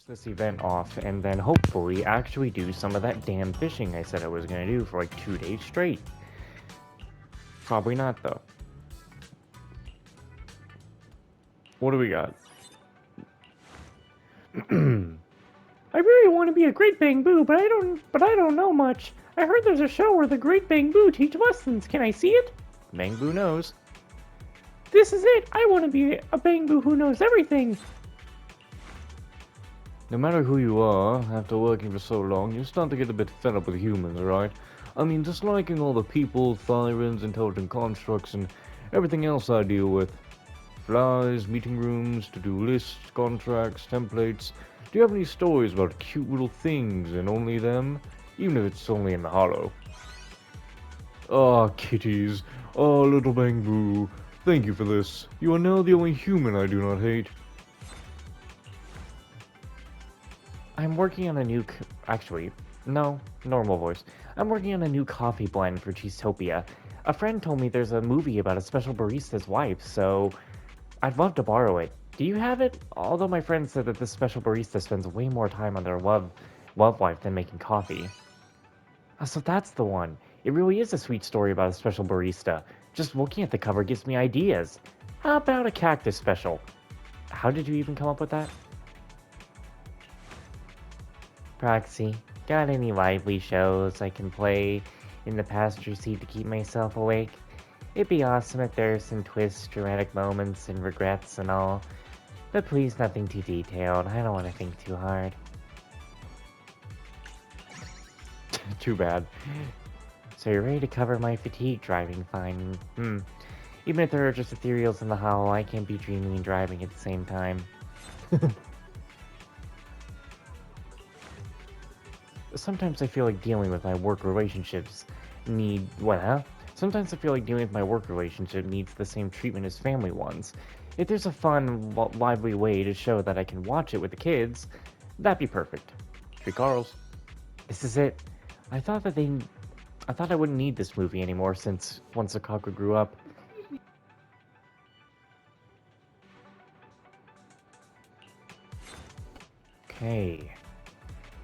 this event off and then hopefully actually do some of that damn fishing I said I was gonna do for like 2 days straight. Probably not though. What do we got? I really want to be a Great Bamboo, but I don't know much. I heard there's a show where the Great Bamboo teach lessons. Can I see it? Bamboo knows. This is it. I want to be a Bamboo who knows everything. No matter who you are, after working for so long, you start to get a bit fed up with humans, right? I mean, just liking all the people, sirens, intelligent constructs, and everything else I deal with. Flies, meeting rooms, to-do lists, contracts, templates. Do you have any stories about cute little things and only them? Even if it's only in the hollow. Ah, kitties. Ah, little Bamboo. Thank you for this. You are now the only human I do not hate. I'm working on a new... Actually, no, normal voice. I'm working on a new coffee blend for Cheesetopia. A friend told me there's a movie about a special barista's wife, so I'd love to borrow it. Do you have it? Although my friend said that this special barista spends way more time on their love life than making coffee. Oh, so that's the one. It really is a sweet story about a special barista. Just looking at the cover gives me ideas. How about a cactus special? How did you even come up with that? Proxy, got any lively shows I can play in the passenger seat to keep myself awake? It'd be awesome if there's some twists, dramatic moments, and regrets and all. But please nothing too detailed, I don't want to think too hard. Too bad. So you're ready to cover my fatigue driving fine. Even if there are just ethereals in the hollow, I can't be dreaming and driving at the same time. Sometimes I feel like dealing with my work relationships Sometimes I feel like dealing with my work relationship needs the same treatment as family ones. If there's a fun, lively way to show that I can watch it with the kids, that'd be perfect. Three Carls. This is it. I thought I wouldn't need this movie anymore since once Sakaka grew up. Okay.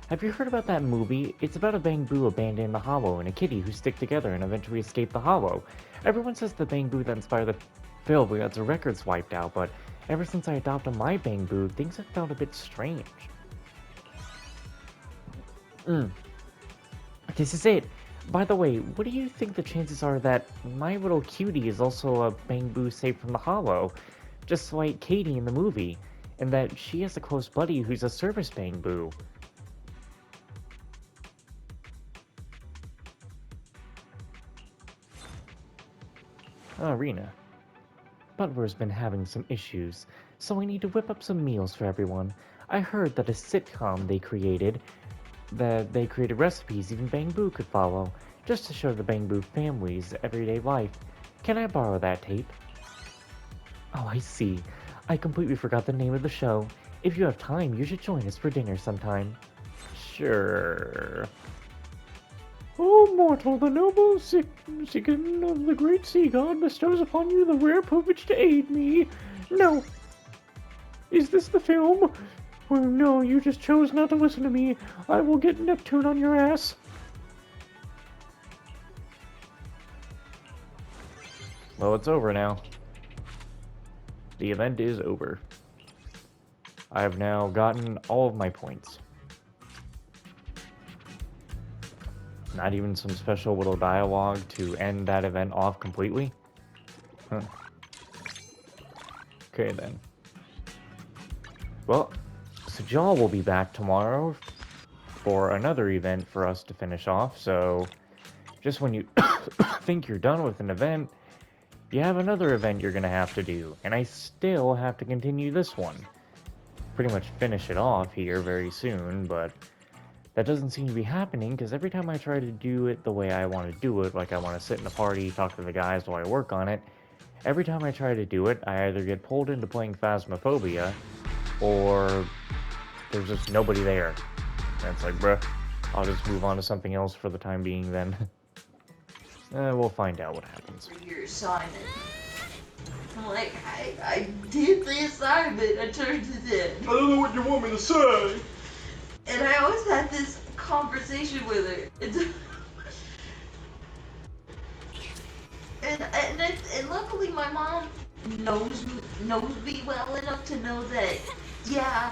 Have you heard about that movie? It's about a Bamboo abandoned in the hollow and a kitty who stick together and eventually escape the hollow. Everyone says the Bamboo that inspired the film got the records wiped out, but ever since I adopted my Bamboo, things have felt a bit strange. This is it. By the way, what do you think the chances are that my little cutie is also a Bamboo saved from the hollow? Just like Katie in the movie, and that she has a close buddy who's a service Bamboo. Arena. Butler's been having some issues, so we need to whip up some meals for everyone. I heard that a sitcom they created recipes even Bamboo could follow, just to show the Bamboo family's everyday life. Can I borrow that tape? Oh, I see. I completely forgot the name of the show. If you have time, you should join us for dinner sometime. Sure. O mortal, the noble Sigyn of the great sea god bestows upon you the rare privilege to aid me. No. Is this the film? Oh no, you just chose not to listen to me. I will get Neptune on your ass. Well, it's over now. The event is over. I have now gotten all of my points. Not even some special little dialogue to end that event off completely? Huh. Okay then. Well, Sajal will be back tomorrow for another event for us to finish off, so just when you think you're done with an event, you have another event you're gonna have to do, and I still have to continue this one. Pretty much finish it off here very soon, but that doesn't seem to be happening, because every time I try to do it the way I want to do it, like I want to sit in a party, talk to the guys while I work on it, every time I try to do it, I either get pulled into playing Phasmophobia, or there's just nobody there. And it's like, bruh, I'll just move on to something else for the time being then. We'll find out what happens. For your assignment. I'm like, I did the assignment, I turned it in. I don't know what you want me to say. And I always had this conversation with her. And luckily my mom knows knows me well enough to know that, yeah,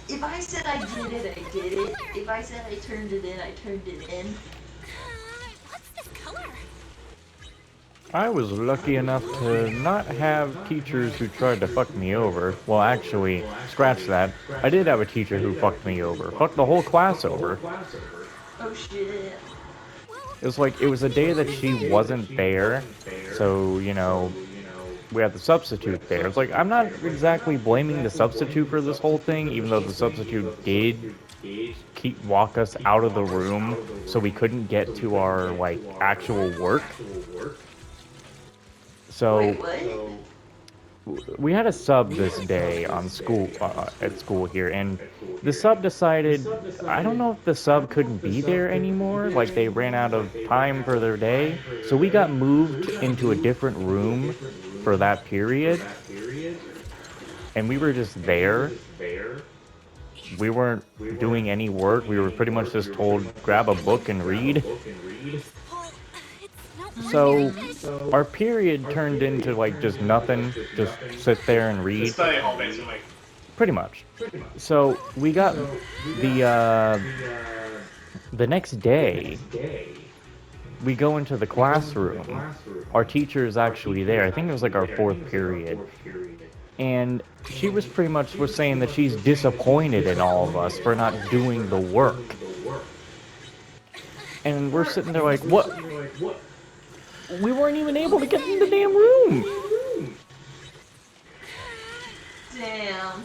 if I said I did it, I did it. If I said I turned it in, I turned it in. What's this color? I was lucky enough to not have teachers who tried to fuck me over. Well, actually, scratch that. I did have a teacher who fucked me over. Fucked the whole class over. Oh shit. It was like, it was a day that she wasn't there, so, we had the substitute there. It's like, I'm not exactly blaming the substitute for this whole thing, even though the substitute did walk us out of the room so we couldn't get to our, like, actual work. Wait, So, what? we had a sub this day on school, at school here, and the sub decided, I don't know if the sub couldn't be there anymore, like they ran out of time for their day, so we got moved into a different room for that period, and we were just there. We weren't doing any work. We were pretty much just told, grab a book and read. Well, it's not very So good. our period turned into like just nothing, just sit there and The read, study hall, basically. pretty much. So we got the uh, the next day. We go into the classroom. Our teacher is actually there. I think it was like our fourth period, and she was pretty much was saying that she's disappointed in all of us for not doing the work. And we're sitting there like, what? We weren't even able to get in the damn room. Damn.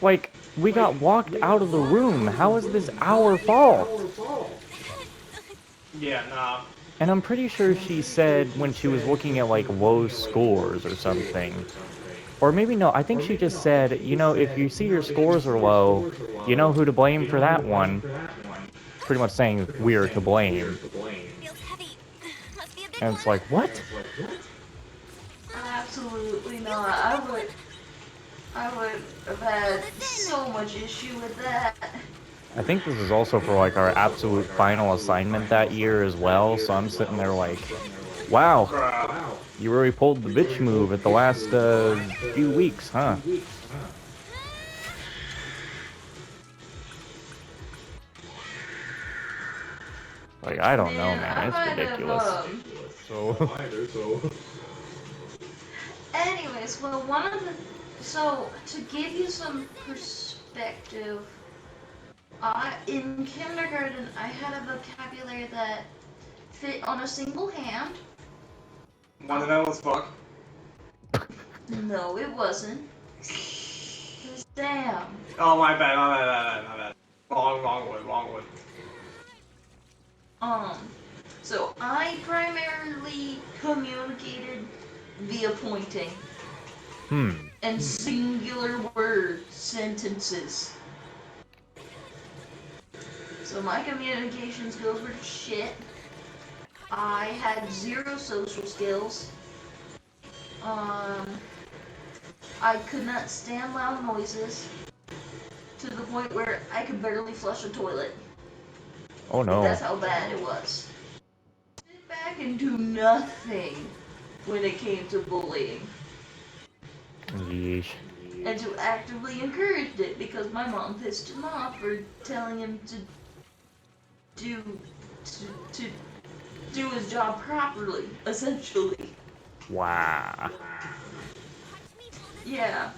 Like, we got walked out of the room. How is this our fault? Yeah, nah. And I'm pretty sure she said when she was looking at like low scores or something. Or maybe no, I think she just said, if you see your scores are low, you know who to blame for that one. Pretty much saying we're to blame. Feels heavy. Must be a big And one. it's like, what? Absolutely not. I would have had so much issue with that. I think this is also for like our absolute final assignment that year as well. So I'm sitting there like, wow, you really pulled the bitch move at the last few weeks, huh? Like, I don't know, Man, man. I It's might have, ridiculous. So, anyways, well, so, to give you some perspective, in kindergarten, I had a vocabulary that fit on a single hand. Want to know what's fuck? No, it wasn't. 'Cause damn. Oh, my bad, my bad, my bad. Wrong one. So I primarily communicated via pointing and singular word sentences. So my communication skills were shit. I had zero social skills. I could not stand loud noises to the point where I could barely flush a toilet. oh no. That's how bad it was. Sit back and do nothing when it came to bullying. Yeesh. And to actively encourage it because my mom pissed him off for telling him to do his job properly, essentially. Wow. Yeah.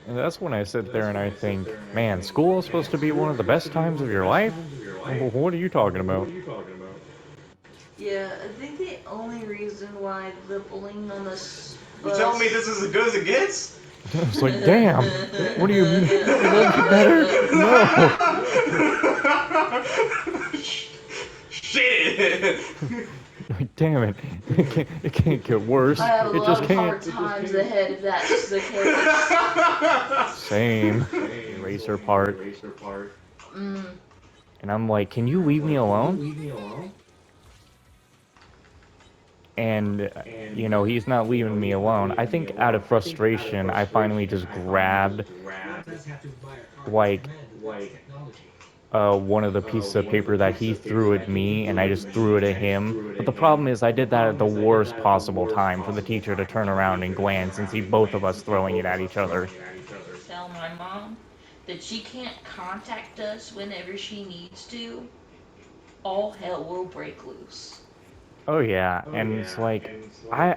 And that's when I sit there and I think, man, school is supposed to be one of the best times of your life? What are you talking about? Yeah, I think the only reason why the bullying on this You bus... telling me this is as good as it gets? It's like, damn, what do you mean? It won't get better? No! Shit! Like, damn it. It can't get worse. I have a It lot just of can't. hard times ahead if that's the case. Same. Eraser part. And I'm like, can you leave me alone? and you know, he's not leaving me alone. I think out of frustration, I finally just grabbed like one of the pieces of paper that he threw at me, and I just threw it at him. But the problem is, I did that at the worst possible time for the teacher to turn around and glance and see both of us throwing it at each other. Tell my mom that she can't contact us whenever she needs to. All hell will break loose. Oh yeah, and it's like I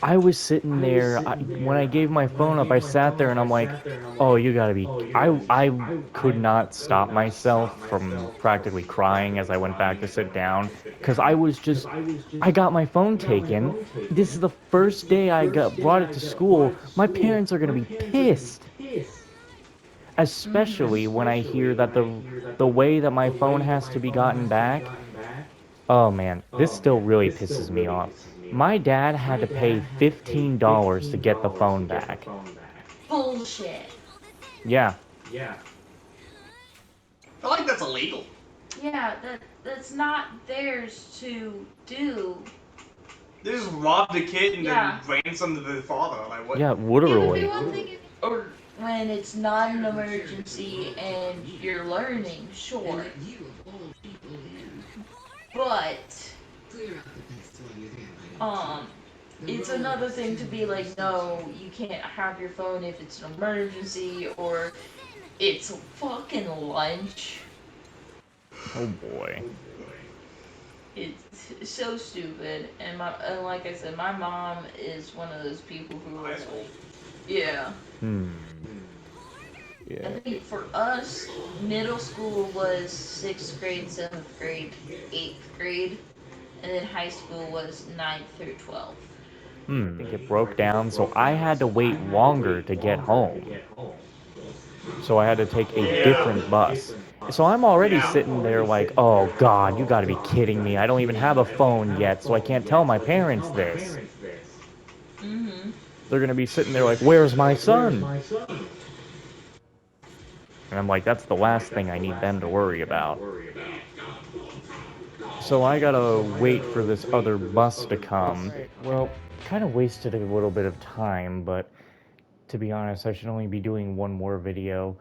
I was sitting there when I gave my phone up. I sat there and I'm like, "Oh, you gotta be!" I could not stop myself from practically crying as I went back to sit down because I was just I got my phone taken. This is the first day I got brought it to school. My parents are gonna be pissed, especially when I hear that the way that my phone has to be gotten back. Oh man, this still really pisses me off. My dad had to pay $15 to get the phone back. Bullshit. Yeah, I feel like that's illegal. Yeah, that's not theirs to do. They just robbed a kid and Yeah. then ransomed the father. Like what? yeah, It would be literally. one thing if, or when it's not an emergency and you're learning, sure. But it's another thing to be like, no, you can't have your phone if it's an emergency or it's fucking lunch. Oh boy. It's so stupid, and like I said, my mom is one of those people who are like, yeah. Hmm. I Yeah. think for us, middle school was 6th grade, 7th grade, 8th grade, and then high school was 9th through 12th. I think it broke down, so I had to wait longer to get home. So I had to take a Yeah. different bus. So I'm already Yeah. sitting there like, oh god, you gotta be kidding me. I don't even have a phone yet, so I can't tell my parents this. Mm-hmm. They're gonna be sitting there like, where's my son? And I'm like, that's the last thing I need them to worry about. So I gotta wait for this other bus to come. Well, kind of wasted a little bit of time, but to be honest, I should only be doing one more video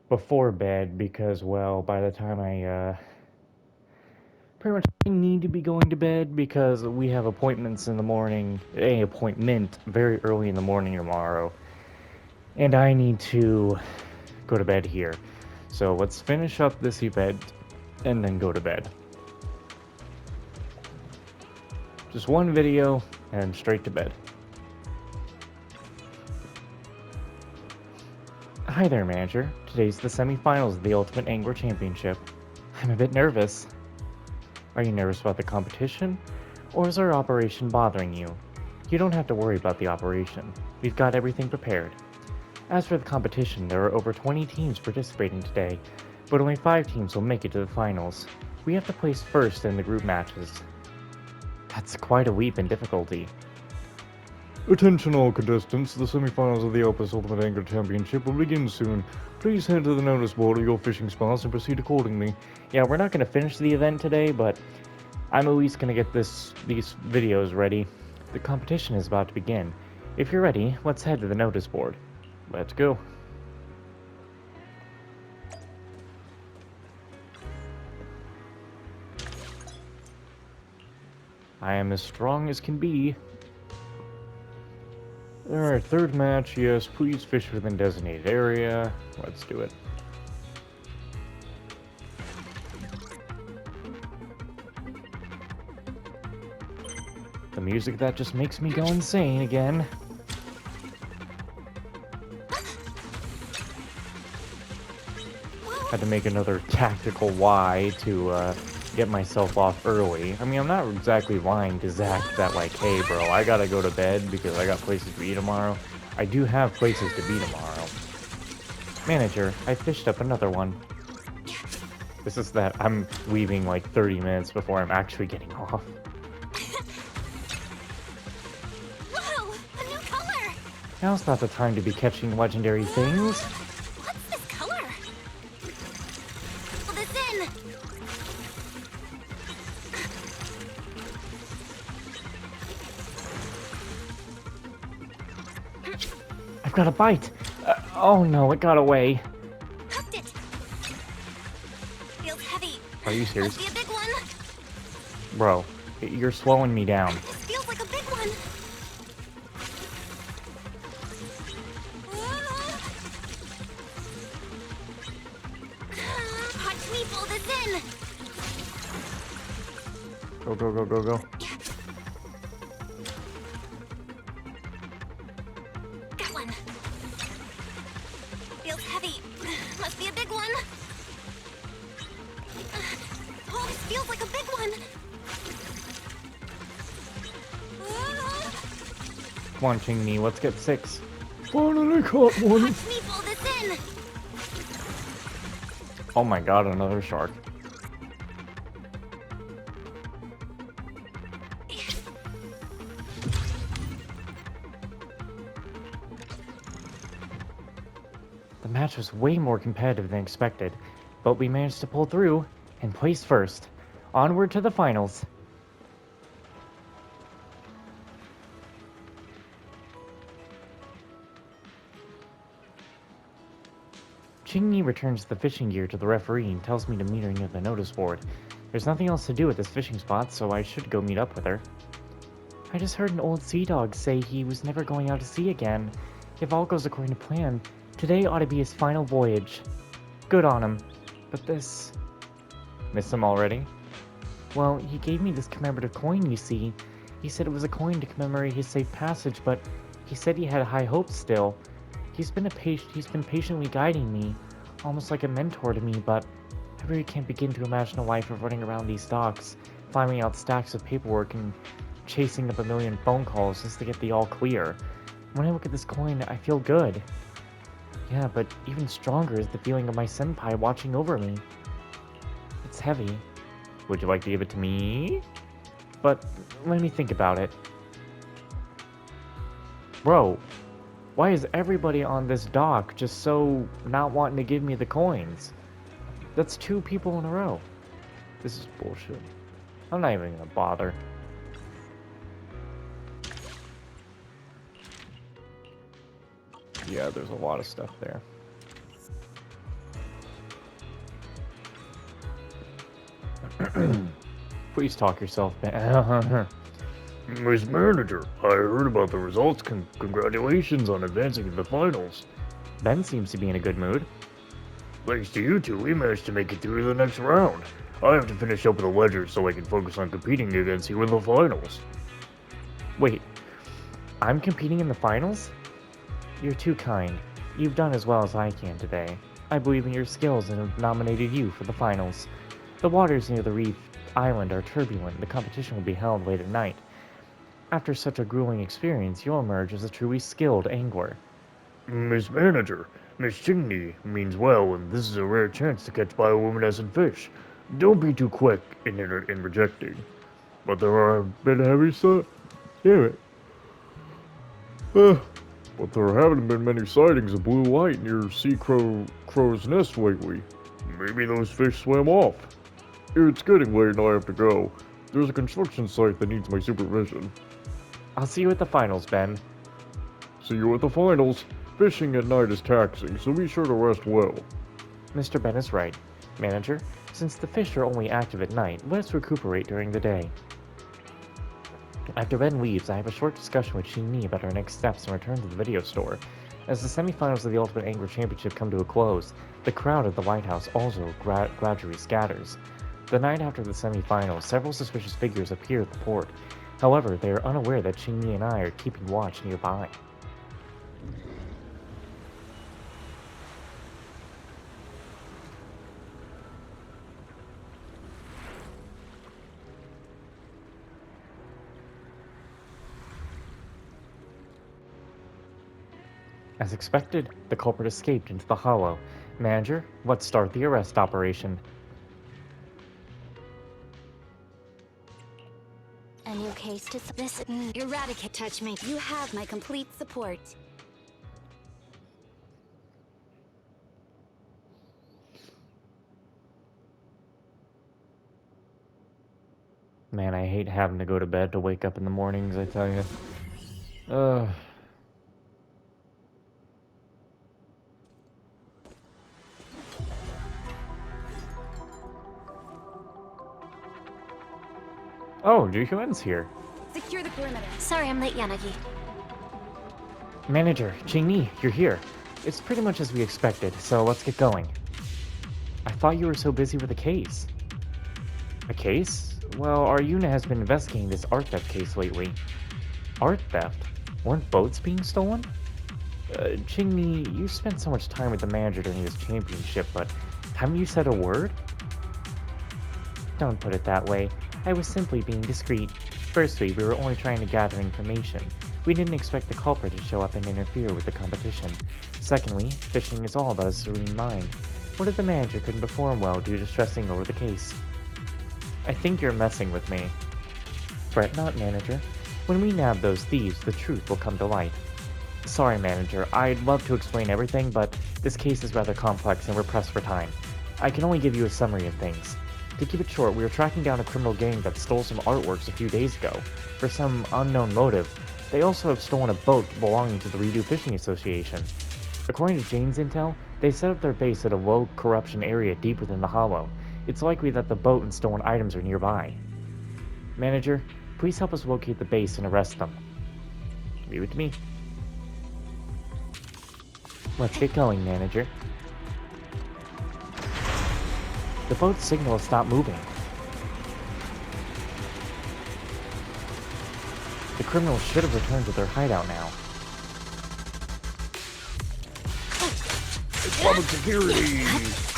before bed because, well, by the time I pretty much need to be going to bed because we have appointments in the morning, a appointment very early in the morning tomorrow, and I need to go to bed here. So let's finish up this event and then go to bed. Just one video and straight to bed. Hi there, manager. Today's the semifinals of the Ultimate Angler Championship. I'm a bit nervous. Are you nervous about the competition? Or is our operation bothering you? You don't have to worry about the operation. We've got everything prepared. As for the competition, there are over 20 teams participating today, but only 5 teams will make it to the finals. We have to place first in the group matches. That's quite a leap in difficulty. Attention all contestants, the semifinals of the Opus Ultimate Angler Championship will begin soon. Please head to the notice board of your fishing spots and proceed accordingly. Yeah, we're not going to finish the event today, but I'm at least going to get these videos ready. The competition is about to begin. If you're ready, let's head to the notice board. Let's go. I am as strong as can be. Alright, third match, yes, please fish within designated area. Let's do it. The music that just makes me go insane again. Had to make another tactical Y to get myself off early. I mean, I'm not exactly lying to Zach that like, hey bro, I gotta go to bed because I got places to be tomorrow. I do have places to be tomorrow. Manager, I fished up another one. This is that I'm leaving like 30 minutes before I'm actually getting off. Whoa, a new color! Now's not the time to be catching legendary things. What's this color? Pull this in. got a bite. Oh no, it got away. Hooked it. Feels heavy. Are you serious? Must be a big one. Bro, you're slowing me down. This feels like a big one. Watch me pull this in. Go, go, go, go, go. Got one. Feels heavy. Must be a big one. Oh, this feels like a big one. Come on, Ching-Mi, let's get 6. Finally caught one. Watch me pull this in. Oh my god, another shark. The match was way more competitive than expected, but we managed to pull through and place first. Onward to the finals. Ching-Mi returns the fishing gear to the referee and tells me to meet her near the notice board. There's nothing else to do at this fishing spot, so I should go meet up with her. I just heard an old sea dog say he was never going out to sea again. If all goes according to plan, today ought to be his final voyage. Good on him. But this... Miss him already? Well, he gave me this commemorative coin, you see. He said it was a coin to commemorate his safe passage, but he said he had high hopes still. He's been patiently guiding me, almost like a mentor to me, but I really can't begin to imagine a life of running around these docks, finding out stacks of paperwork and chasing up a million phone calls just to get the all clear. When I look at this coin, I feel good. Yeah, but even stronger is the feeling of my senpai watching over me. It's heavy. Would you like to give it to me? But let me think about it. Bro, why is everybody on this dock just so not wanting to give me the coins? That's 2 people in a row. This is bullshit. I'm not even gonna bother. Yeah, there's a lot of stuff there. Please talk yourself, Ben. Miss Manager, I heard about the results. Congratulations on advancing to the finals. Ben seems to be in a good mood. Thanks to you two, we managed to make it through the next round. I have to finish up with the ledger so I can focus on competing against you in the finals. Wait, I'm competing in the finals? You're too kind. You've done as well as I can today. I believe in your skills and have nominated you for the finals. The waters near the reef island are turbulent. The competition will be held late at night. After such a grueling experience, you'll emerge as a truly skilled angler. Miss Manager, Miss Chingni means well, and this is a rare chance to catch bioluminescent fish. Don't be too quick in rejecting. But there have been heavy Damn it. But there haven't been many sightings of blue light near crow's nest lately. Maybe those fish swam off. It's getting late and I have to go. There's a construction site that needs my supervision. I'll see you at the finals, Ben. See you at the finals. Fishing at night is taxing, so be sure to rest well. Mr. Ben is right. Manager, since the fish are only active at night, let's recuperate during the day. After Ben leaves, I have a short discussion with Ching-Mi about our next steps and return to the video store. As the semifinals of the Ultimate Angler Championship come to a close, the crowd at the lighthouse also gradually scatters. The night after the semifinals, several suspicious figures appear at the port. However, they are unaware that Ching-Mi and I are keeping watch nearby. As expected, the culprit escaped into the hollow. Manager, let's start the arrest operation. A new case to this. Eradicate. Touch me. You have my complete support. Man, I hate having to go to bed to wake up in the mornings, I tell you. Oh, Yuhuen's here. Secure the perimeter. Sorry I'm late, Yanagi. Manager, Jingni, you're here. It's pretty much as we expected, so let's get going. I thought you were so busy with a case. A case? Well, our unit has been investigating this art theft case lately. Art theft? Weren't boats being stolen? Jingni, you spent so much time with the manager during this championship, but haven't you said a word? Don't put it that way. I was simply being discreet. Firstly, we were only trying to gather information. We didn't expect the culprit to show up and interfere with the competition. Secondly, fishing is all about a serene mind. What if the manager couldn't perform well due to stressing over the case? I think you're messing with me. Fret not, manager. When we nab those thieves, the truth will come to light. Sorry, manager. I'd love to explain everything, but this case is rather complex and we're pressed for time. I can only give you a summary of things. To keep it short, we were tracking down a criminal gang that stole some artworks a few days ago. For some unknown motive, they also have stolen a boat belonging to the Redo Fishing Association. According to Jane's intel, they set up their base at a low corruption area deep within the hollow. It's likely that the boat and stolen items are nearby. Manager, please help us locate the base and arrest them. Leave it to me. Let's get going, manager. The boat's signal has stopped moving. The criminals should have returned to their hideout now. It's public security!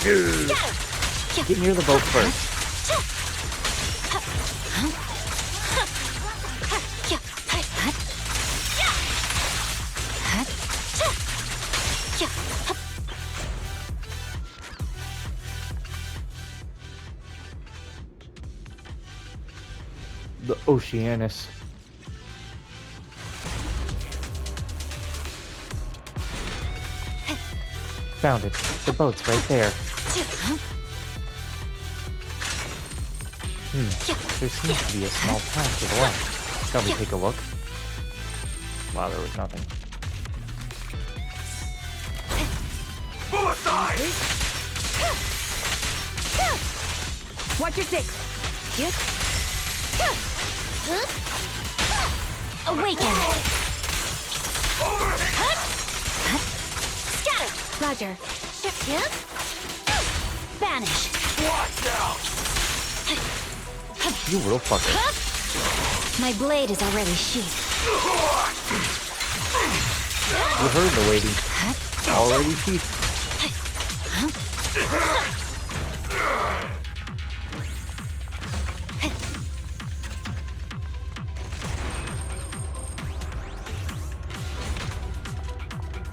Yeah. Get near the boat first. The Oceanus. Found it. The boat's right there. There seems to be a small path to the left. Shall we take a look? Wow, there was nothing. Move aside! Watch your six. Awaken. Scatter. Roger. Banish. Watch out! You little fucker. My blade is already sheathed. You heard the lady. Already sheathed.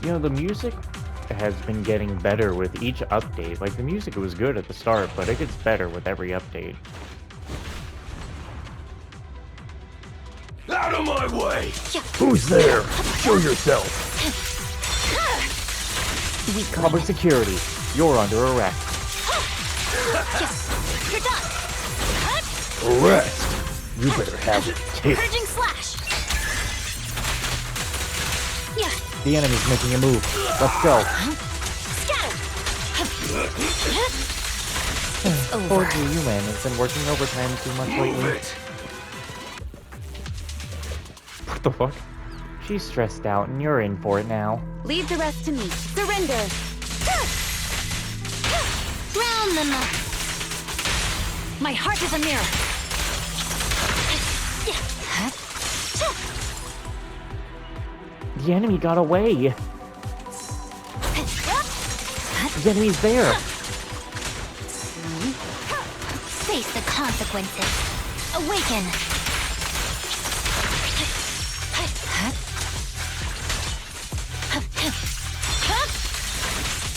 You know, the music has been getting better with each update. Like, the music was good at the start, but it gets better with every update. Out of my way! Who's there? Show yourself! Public security, you're under arrest. You're done. Arrest! You better have it. Purging slash. Yeah. The enemy's making a move. Let's go. Scatter. Poor you, man. It's been working overtime too much lately. What the fuck? She's stressed out and you're in for it now. Leave the rest to me. Surrender. Round them up. My heart is a mirror. The enemy got away. The enemy's there. Face the consequences. Awaken.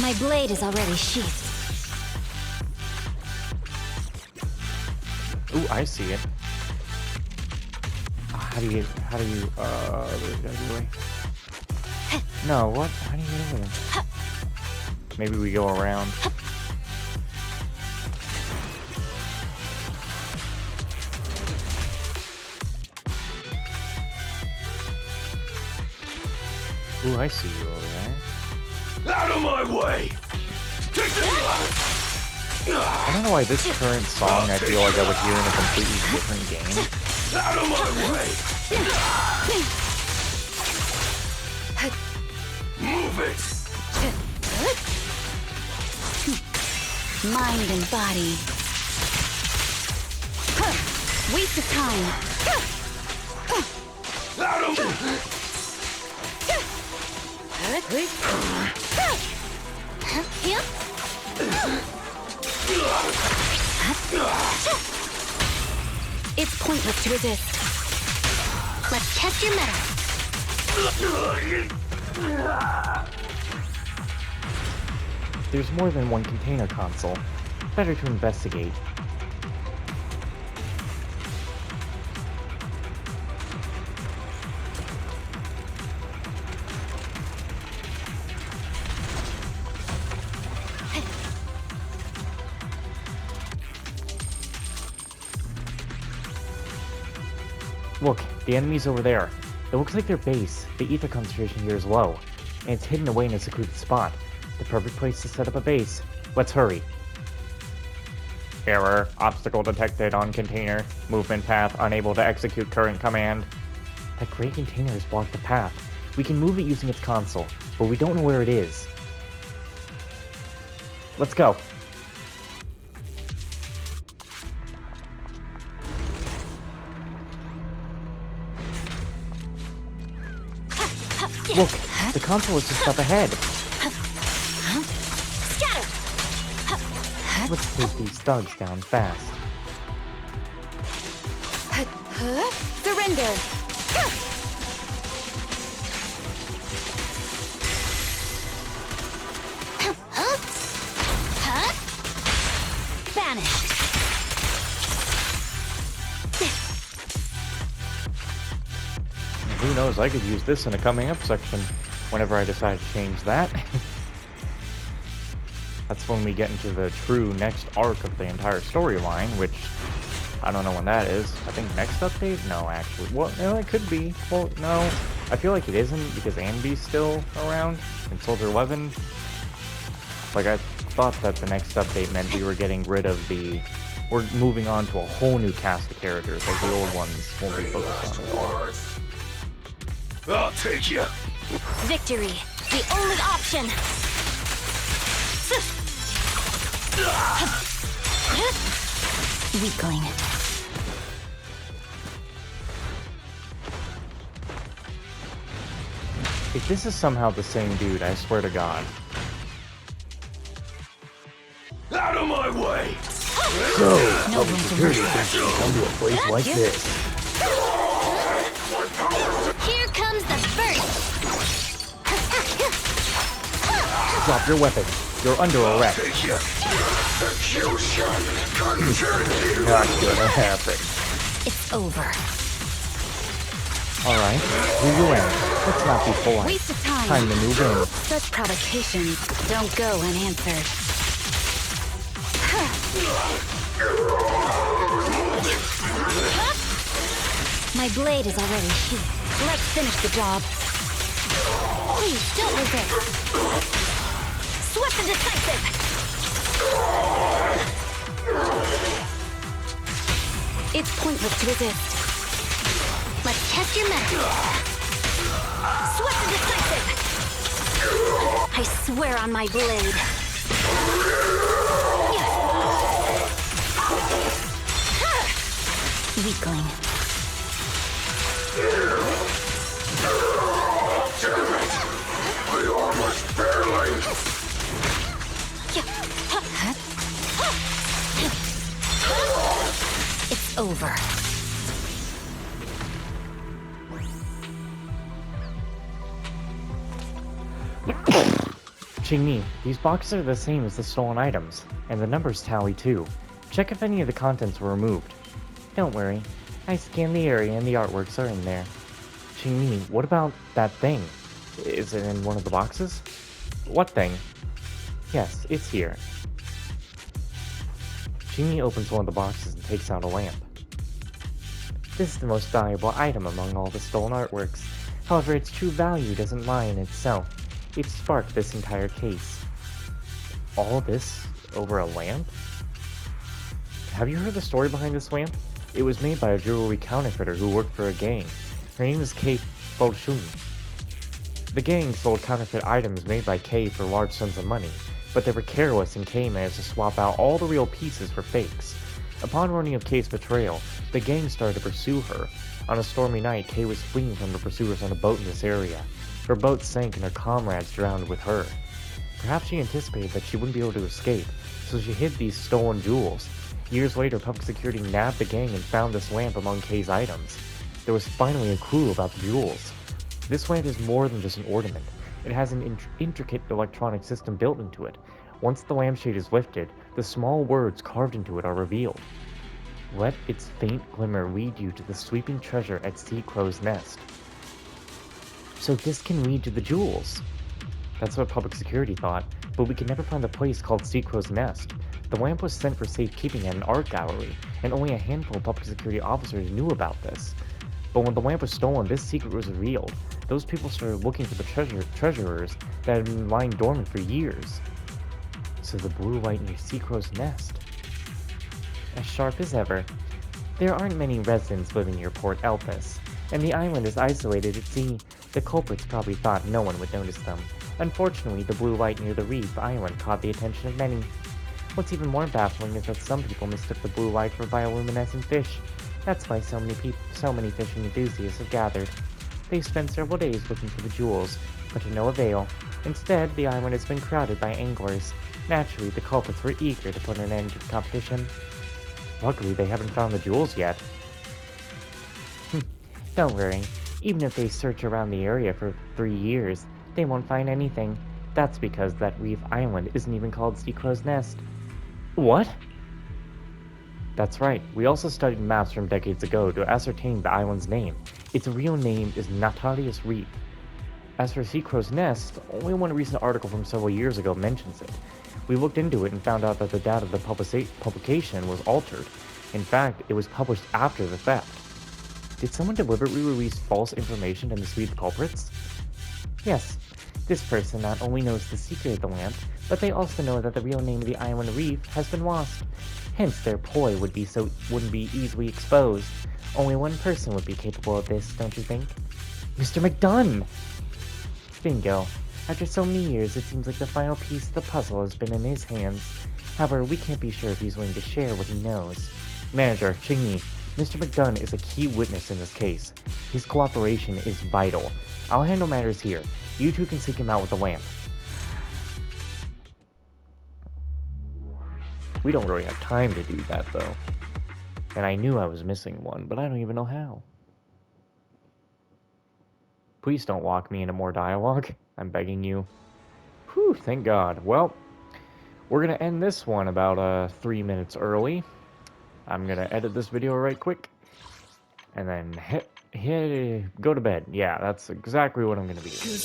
My blade is already sheathed. Ooh, I see it. How do you, no, what? How do you get over there? Maybe we go around. Ooh, I see you over there. Out of my way! Take this left! I don't know why this current song, I feel like I would hear in a completely different game. Out of my way! Move it! Mind and body. Waste of time. Out of It's pointless to resist. Let's test your mettle. There's more than one container console. Better to investigate. Look, the enemy's over there. It looks like their base. The ether concentration here is low, and it's hidden away in a secluded spot. The perfect place to set up a base. Let's hurry. Error. Obstacle detected on container. Movement path unable to execute current command. That gray container has blocked the path. We can move it using its console, but we don't know where it is. Let's go. Look, the console is just up ahead. Scatter! Let's take these thugs down fast. Surrender! Vanish! Who knows, I could use this in a coming up section whenever I decide to change that. That's when we get into the true next arc of the entire storyline, which I don't know when that is. I think next update? No, actually. Well, no, it could be. Well, no. I feel like it isn't because Anby's still around and Soldier 11. Like, I thought that the next update meant we were getting rid of the... We're moving on to a whole new cast of characters, like the old ones won't be focused on at all. I'll take you. Victory! The only option! Weakling. If this is somehow the same dude, I swear to God. Out of my way! So, public security thinks you come to a place like this. Here comes the burst! Drop your weapon. You're under arrest. Take you. Execution continued. Not gonna happen. It's over. Alright, do you end. Let's not be polite. Waste of time. Time to move in. Such provocations don't go unanswered. My blade is already here. Let's finish the job. Please, don't resist. Swift and decisive! It's pointless to resist. Let's test your mettle. Swift and decisive! I swear on my blade. Weakling. I almost barely. It's over. Qingni, these boxes are the same as the stolen items, and the numbers tally too. Check if any of the contents were removed. Don't worry, I scanned the area and the artworks are in there. Qingni, what about that thing? Is it in one of the boxes? What thing? Yes, it's here. Qingni opens one of the boxes and takes out a lamp. This is the most valuable item among all the stolen artworks. However, its true value doesn't lie in itself. It sparked this entire case. All this over a lamp? Have you heard the story behind this lamp? It was made by a jewelry counterfeiter who worked for a gang. Her name is Kei Foshun. The gang sold counterfeit items made by Kei for large sums of money, but they were careless and Kei managed to swap out all the real pieces for fakes. Upon learning of Kei's betrayal, the gang started to pursue her. On a stormy night, Kei was fleeing from the pursuers on a boat in this area. Her boat sank and her comrades drowned with her. Perhaps she anticipated that she wouldn't be able to escape, so she hid these stolen jewels. Years later, public security nabbed the gang and found this lamp among Kei's items. There was finally a clue about the jewels. This lamp is more than just an ornament. It has an intricate electronic system built into it. Once the lampshade is lifted, the small words carved into it are revealed. Let its faint glimmer lead you to the sweeping treasure at Sea Crow's Nest. So this can lead to the jewels. That's what public security thought, but we could never find the place called Sea Crow's Nest. The lamp was sent for safekeeping at an art gallery, and only a handful of public security officers knew about this. But when the lamp was stolen, this secret was revealed. Those people started looking for the treasurers that had been lying dormant for years. So the blue light near Sea Crow's Nest. As sharp as ever. There aren't many residents living near Port Elpis, and the island is isolated at sea. The culprits probably thought no one would notice them. Unfortunately, the blue light near the reef island caught the attention of many. What's even more baffling is that some people mistook the blue light for bioluminescent fish. That's why so many fishing enthusiasts have gathered. They've spent several days looking for the jewels, but to no avail. Instead, the island has been crowded by anglers. Naturally, the culprits were eager to put an end to the competition. Luckily, they haven't found the jewels yet. Don't worry. Even if they search around the area for 3 years, they won't find anything. That's because that reef island isn't even called Sea Crow's Nest. What? That's right. We also studied maps from decades ago to ascertain the island's name. Its real name is Natalius Reef. As for Sea Crow's Nest, only one recent article from several years ago mentions it. We looked into it and found out that the date of the publication was altered. In fact, it was published after the theft. Did someone deliberately release false information to mislead the culprits? Yes. This person not only knows the secret of the lamp, but they also know that the real name of the island reef has been lost. Hence, their ploy wouldn't be easily exposed. Only one person would be capable of this, don't you think? Mr. McDunn! Bingo. After so many years, it seems like the final piece of the puzzle has been in his hands. However, we can't be sure if he's willing to share what he knows. Manager, Chingy, Mr. McDunn is a key witness in this case. His cooperation is vital. I'll handle matters here. You two can seek him out with the lamp. We don't really have time to do that, though. And I knew I was missing one, but I don't even know how. Please don't lock me into more dialogue. I'm begging you. Whew, thank God. Well, we're gonna end this one about 3 minutes early. I'm gonna edit this video right quick. And then go to bed. Yeah, that's exactly what I'm gonna be doing.